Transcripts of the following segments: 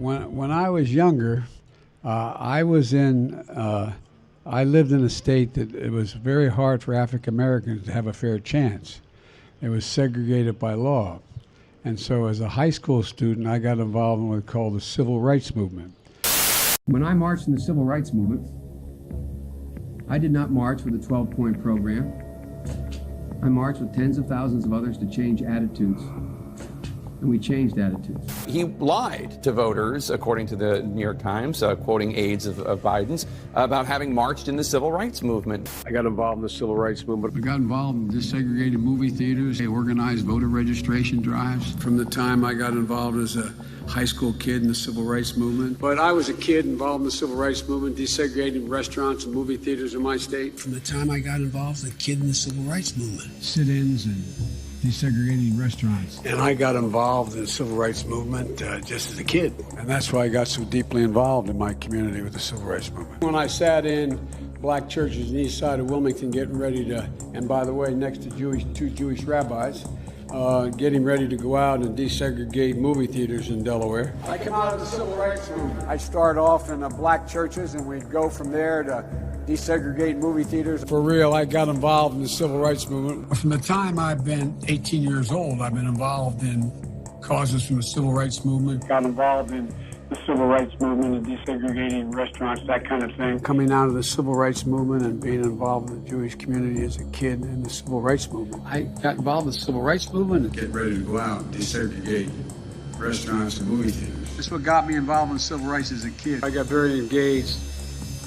When I was younger, I lived in a state that it was very hard for African Americans to have a fair chance. It was segregated by law. And so as a high school student, I got involved in what's called the Civil Rights Movement. When I marched in the Civil Rights Movement, I did not march with a 12-point program. I marched with tens of thousands of others to change attitudes. And we changed attitudes. He lied to voters, according to the New York Times, quoting aides of Biden's, about having marched in the civil rights movement. I got involved in the civil rights movement. I got involved in desegregated movie theaters. They organized voter registration drives. From the time I got involved as a high school kid in the civil rights movement. But I was a kid involved in the civil rights movement, desegregating restaurants and movie theaters in my state. From the time I got involved as a kid in the civil rights movement. Sit-ins and desegregating restaurants. And I got involved in the civil rights movement just as a kid. And that's why I got so deeply involved in my community with the civil rights movement. When I sat in black churches on the east side of Wilmington getting ready to, and by the way, next to two Jewish rabbis, getting ready to go out and desegregate movie theaters in Delaware. I come out of the civil rights movement. I start off in black churches and we'd go from there to desegregate movie theaters. For real, I got involved in the civil rights movement. From the time I've been 18 years old, I've been involved in causes from the civil rights movement. Got involved in the civil rights movement and desegregating restaurants, that kind of thing. Coming out of the civil rights movement and being involved in the Jewish community as a kid in the civil rights movement. I got involved in the civil rights movement and get ready to go out and desegregate restaurants and movie theaters. That's what got me involved in civil rights as a kid. I got very engaged,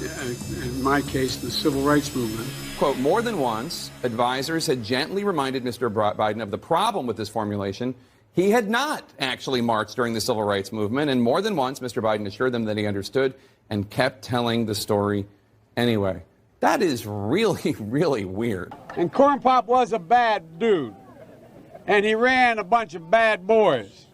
in my case, in the civil rights movement. Quote, more than once, advisors had gently reminded Mr. Biden of the problem with this formulation. He had not actually marched during the civil rights movement, and more than once, Mr. Biden assured them that he understood and kept telling the story anyway. That is really, really weird. And Corn Pop was a bad dude, and he ran a bunch of bad boys.